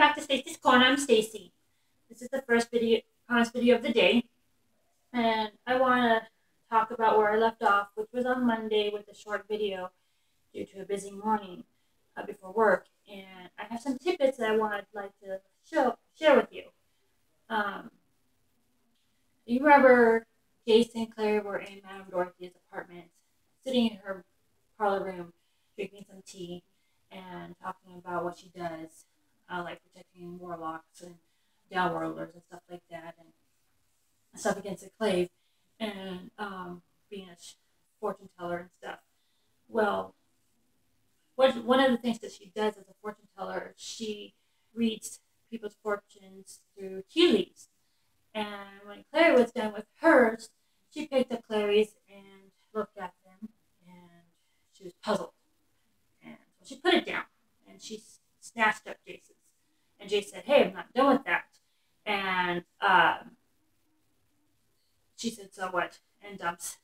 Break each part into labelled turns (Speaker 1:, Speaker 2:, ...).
Speaker 1: back to Stacey's Corner. I'm Stacie. This is the first honest video of the day, and I want to talk about where I left off, which was on Monday with a short video due to a busy morning before work. And I have some tidbits that I would like to share with you. Um, you remember Jason and Claire were in Madame Dorothy's apartment, sitting in her parlor room, drinking some tea and talking about what she does, like protecting warlocks and downworlders and stuff like that, and stuff against the clave, and being a fortune teller and stuff. Well, one of the things that she does as a fortune teller, she reads people's fortunes through tea leaves. And when Clary was done with hers, she picked up Clary's and looked at them, and she was puzzled. And so she put it down, and she snatched up Jason's. And Jason said, "Hey, I'm not done with that." And she said, "So what?" And dumps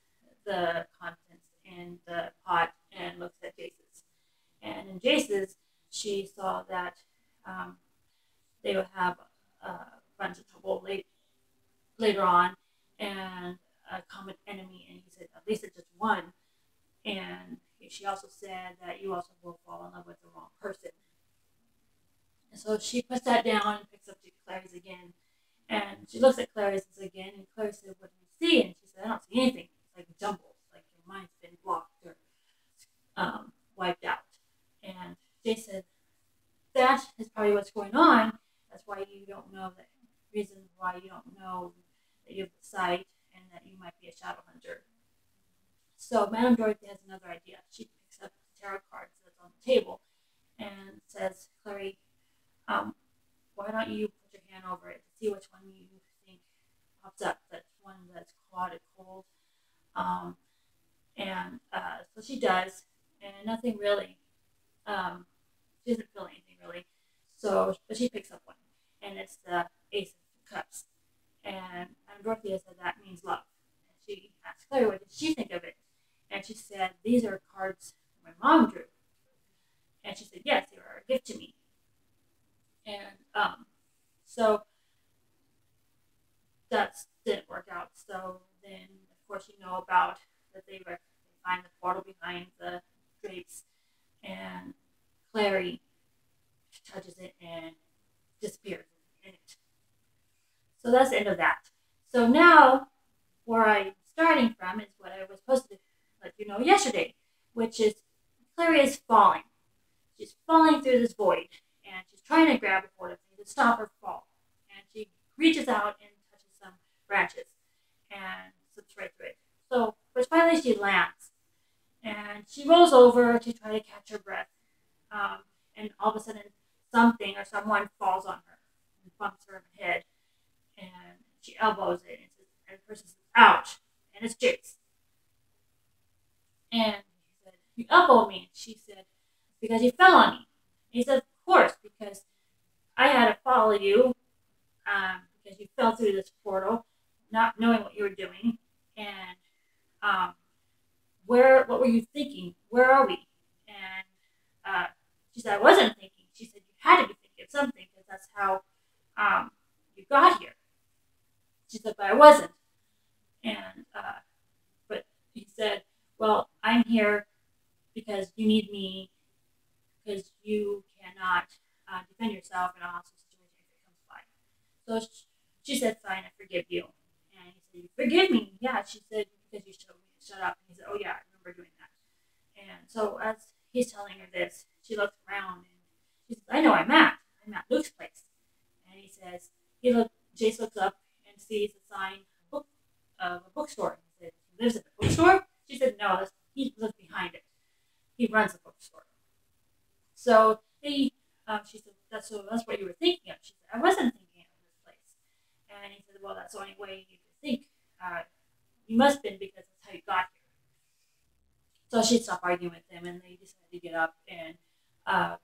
Speaker 1: the contents in the pot and looks at Jason's. And in Jason's, she saw that they would have a bunch of trouble later on, and a common enemy. And he said, "At least it's just one." And she also said that you also will fall in love with the wrong person. And so she puts that down and picks up Clary's again. And she looks at Clary's again, and Clary said, "What do you see?" And she said, "I don't see anything. It's like jumbled, like your mind's been blocked or wiped out." And Jay said, "That is probably what's going on. That's why you don't know the reason why you don't know that you have the sight and that you might be a shadow hunter." So Madame Dorothy has another idea. She picks up the tarot cards that's on the table and says, "Clary, why don't you put your hand over it to see which one you think pops up? That's one that's cold." So she does, and nothing really. She doesn't feel anything really. But she picks up one, and it's the Ace of Cups. And Dorothea said that means love. And she asked Clary, what did she think of it? And she said, "These are cards my mom drew." And she said, "Yes, they were a gift to me." And so that didn't work out. So then, of course, you know about that they find the portal behind the drapes, and Clary touches it and disappears in it. So that's the end of that. So now, where I'm starting from is what I was supposed to let you know yesterday, which is Clary is falling. She's falling through this void, and she's trying to grab a hold of things to stop her fall. And she reaches out and touches some branches and slips right through it. But finally she lands, and she rolls over to try to catch her breath. And all of a sudden, something or someone falls on her and bumps her in the head, and she elbows it, and the person says, "Ouch!" And it's Jace. And he said, "You elbowed me." And she said, "Because you fell on me." And he said, "Of course, because I had to follow you because you fell through this portal, not knowing what you were doing. And what were you thinking? Where are we?" And she said, "I wasn't thinking." She said, "You had to be thinking of something because that's how you got here." She said, "But I wasn't." And but he said, "Well, I'm here because you need me, because you cannot defend yourself in a hostile situation if it comes by." So she said, "Fine, I forgive you." And he said, "You forgive me?" "Yeah." She said, "Because you told me to shut up." And he said, "Oh yeah, I remember doing that." And so as he's telling her this, she looks around and she says, "I know I'm at Luke's place." And he says, Jace looks up and sees a sign of a bookstore. He said, "He lives at the bookstore?" She said, "No, he lives behind it. He runs the bookstore." So she said, that's what you were thinking of." She said, "I wasn't thinking of this place." And he said, "Well, that's the only way you could think. You must have been, because that's how you got here." So she stopped arguing with him, and they decided to get up and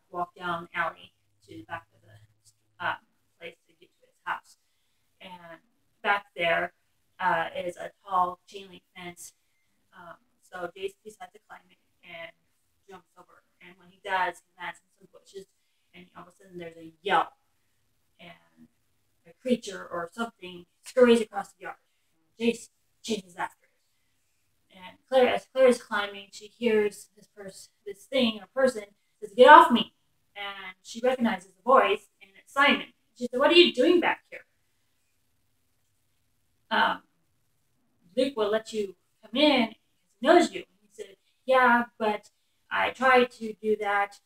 Speaker 1: walk down the alley to the back of the place to get to his house. And back there is a tall chain link fence. So Jace decides to climb it and jumps over. And when he does, he lands in some bushes, and all of a sudden there's a yell. and a creature or something scurries across the yard. Jace chases after it. And as Claire is climbing, she hears this thing, a person, says, "Get off me!" And she recognizes the voice, and it's Simon. She said, "What are you doing back here?" Luke will let you come in because he knows you. And he said, "Yeah, but I tried to do that.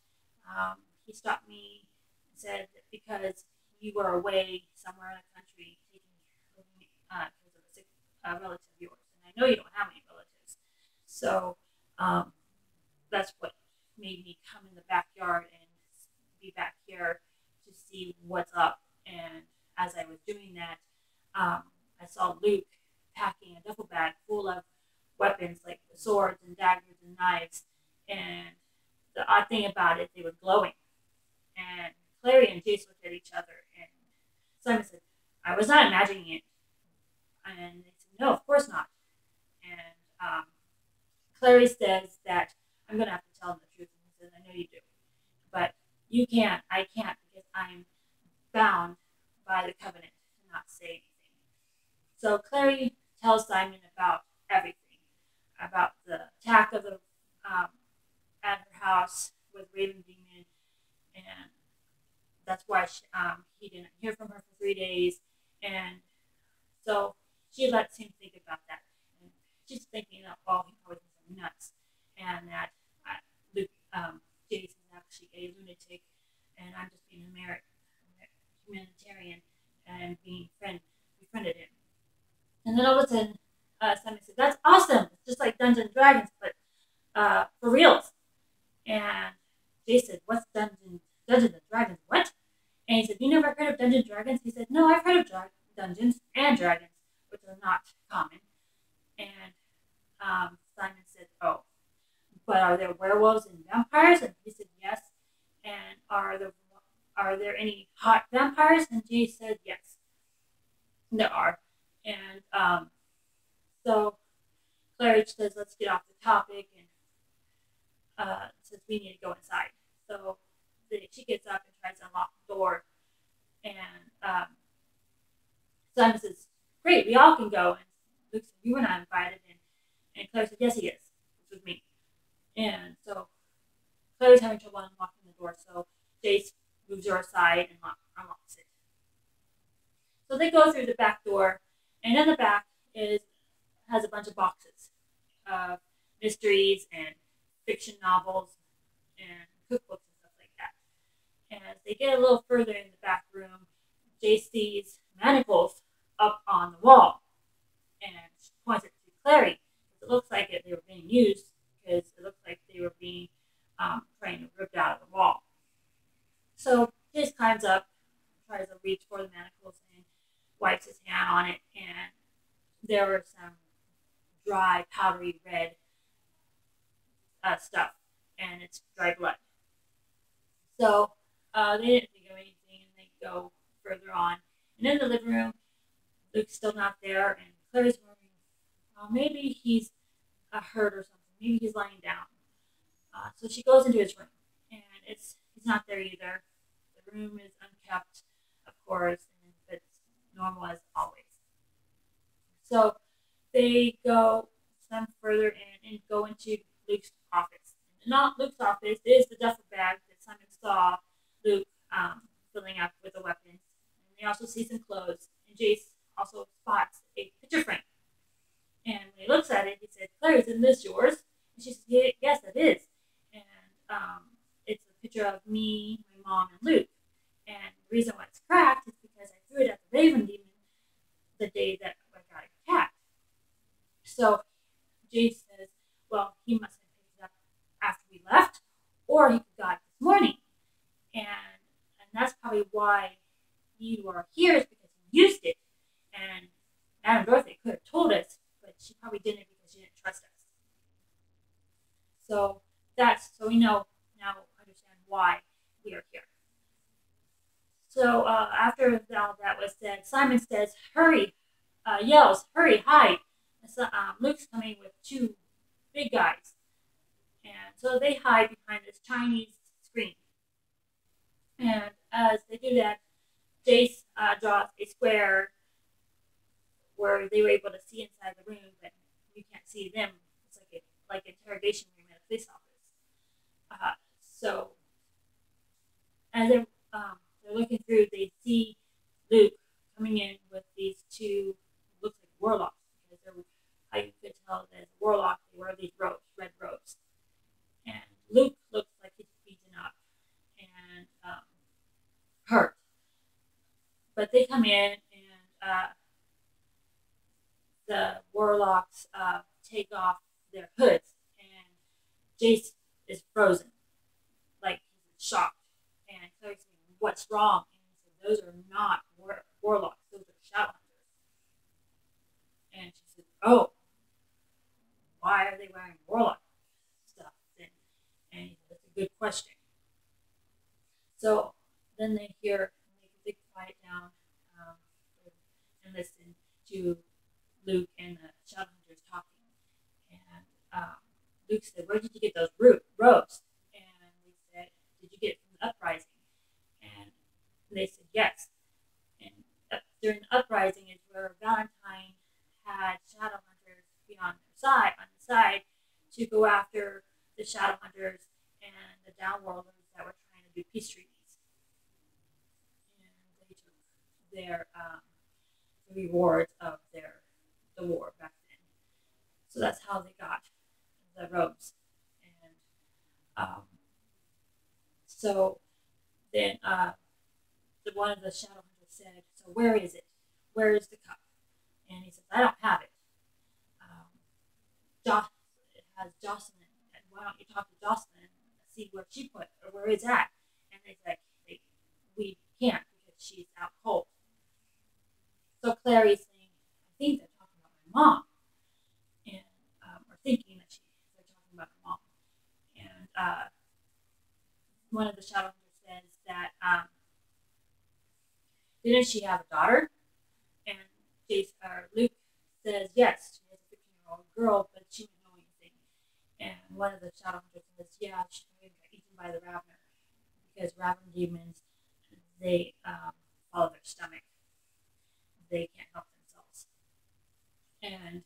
Speaker 1: He stopped me and said that because you were away somewhere in the country taking because of a sick relative of yours. And I know you don't have any relatives. So that's what made me come in the backyard and be back here to see what's up." And as I was doing that, I saw Luke packing a duffel bag full of weapons like swords and daggers and knives. And the odd thing about it, they were glowing. And Clary and Jace looked at each other, and Simon said, "I was not imagining it." And they said, "No, of course not." And Clary says that I'm going to have to tell him the truth. And he says, "I know you do. But you can't, I can't, because I'm bound by the covenant to not say anything." So Clary tells Simon about everything, about the attack of the at her house with Raven Demon, and that's why he didn't hear from her for 3 days. And so she lets him think about that. And she's thinking, "Oh, he probably thinks I'm nuts," and that Luke, Jace is actually a lunatic, and I'm just being a humanitarian and befriended him. And then all of a sudden, Simon said, "That's awesome! It's just like Dungeons and Dragons, but for reals." And Jay said, "What's Dungeons and Dragons? What?" And he said, "You never heard of Dungeons and Dragons?" He said, "No, I've heard of Dungeons and Dragons, which are not common." And Simon said, "Oh, but are there werewolves and vampires?" And he said, "Yes." "And are there any hot vampires?" And Jay said, "Yes, there are." And so Clary says, "Let's get off the topic," and says we need to go inside. So she gets up and tries to unlock the door, and Simon says, "Great, we all can go." And Luke said, "You were not invited," and Claire said, "Yes, he is. This was me." And so Claire's having trouble unlocking the door, so Jace moves her aside and unlocks it. So they go through the back door, and in the back has a bunch of boxes of mysteries and fiction novels and cookbooks and stuff like that. And as they get a little further in the back room, Jace sees manacles up on the wall, and she points it to Clary. It looks like they were being used because it looks like they were being trying to rip out of the wall. So Jace climbs up, tries to reach for the manacles, and wipes his hand on it, and there were some dry, powdery red stuff, and it's dry blood. So they didn't think of anything, and they go further on. And in the living room, Luke's still not there, and Claire's wondering, well, maybe he's hurt or something. Maybe he's lying down. So she goes into his room, and he's not there either. The room is unkept, of course, and it's normal as always. So they go some further in and go into Luke's office. And not Luke's office is the duffel bag that Simon saw Luke filling up with the weapons. And they also see some clothes. And Jace also spots a picture frame. And when he looks at it, he said, "Claire, isn't this yours?" And she says, "Yes, it is." And it's a picture of me, my mom, and Luke. And the reason why it's cracked is because I threw it at the Raven Demon the day that I got attacked. So Jace says, "Well, he must have picked it up after we left, or he got it this morning. And that's probably why you are here, is because he used it. And Madame Dorothy could have told us, but she probably didn't because she didn't trust us." So we know now, understand why we are here. So after all that was said, Simon says, "Hurry," yells, "Hurry, hide." And so, Luke's coming with two big guys. And so they hide behind this Chinese screen. And as they do that, Jace draws a square where they were able to see inside the room, but you can't see them. It's like an interrogation room at a police office. So as they're looking through, they see Luke coming in with these two, looks like warlocks, because they're, how you could tell that as a warlock, they wear these robes, red robes. And Luke looks like he's beaten up and hurt. But they come in and the warlocks take off their hoods, and Jace is frozen, like he's shocked. And Clary's saying, "What's wrong?" And he said, "Those are not warlocks; those are shadow hunters." And she said, "Oh, why are they wearing warlock stuff?" And he said, "That's a good question." So then they quiet down and listen to Luke and the shadow hunters talking. And Luke said, "Where did you get those robes?" And they said, "Did you get it from the uprising?" And they said, "Yes." And during the uprising is where Valentine had shadow hunters be on the side, to go after the shadow hunters and the downworlders that were trying to do peace treaties. And they took their the rewards of the war back then. So that's how they got the robes. And so then one of the shadow hunters said, "So where is it? Where is the cup?" And he says, "I don't have it. It has Jocelyn. And why don't you talk to Jocelyn and see where she put it, or where it's at?" And they said, "We can't because she's out cold." So Clary's saying, "I think they're talking about my mom," and or thinking that they're talking about her mom. And one of the shadow hunters says that didn't she have a daughter? And Luke says, "Yes, she has a 15-year-old girl, but she didn't know anything." And one of the shadow hunters says, "Yeah, she got eaten by the Ravener, because Raven demons, they follow their stomach. They can't help themselves." And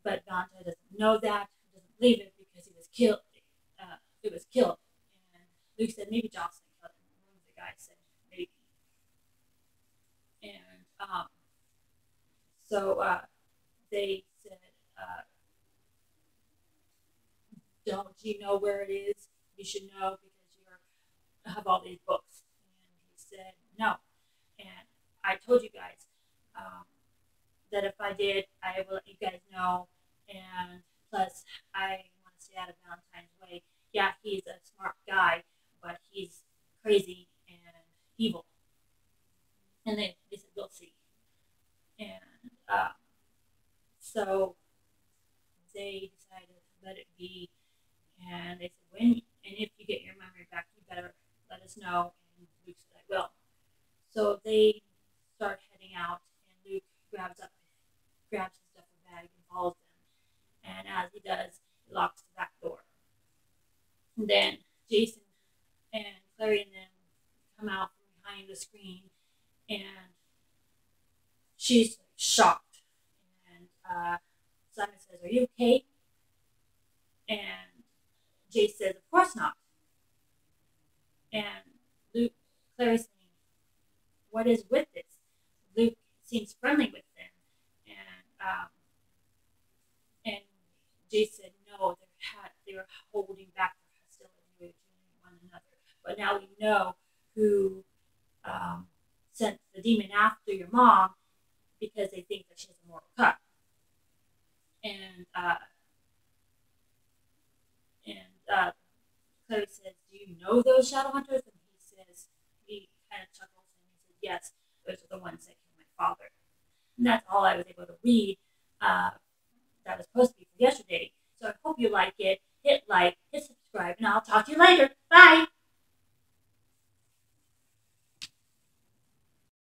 Speaker 1: but Dante doesn't know that, doesn't believe it, because he was killed. It was killed. And Luke said, "Maybe Jocelyn killed him." And one of the guys said, "Maybe." And so they said, "Don't you know where it is? You should know because you have all these books." And he said, "No." And I told you guys that if I did, I will let you guys know. And plus, I want to stay out of Valentine's way. Yeah, he's a smart guy, but he's crazy and evil. And they said, "We'll see." And so they decided to let it be. And they said, if you get your memory back, you better let us know." And Luke said, "I will." So they start heading out, and Luke grabs his duffel bag and follows them. And as he does, he locks the back door. And then Jason and Clary and them come out from behind the screen, and she's shocked. And Simon says, "Are you okay?" And Jace says, "Of course not." And Clary's saying, "What is with this?" Luke seems friendly with them. And Jace said, "No, they were holding back their hostility between one another. But now we know who sent the demon after your mom, because they think that she has a mortal cup." And Clary says, "Do you know those shadow hunters?" And he kind of chuckles and he said, "Yes, those are the ones that killed my father." And that's all I was able to read. That was supposed to be for yesterday. So I hope you like it. Hit like, hit subscribe, and I'll talk to you later. Bye!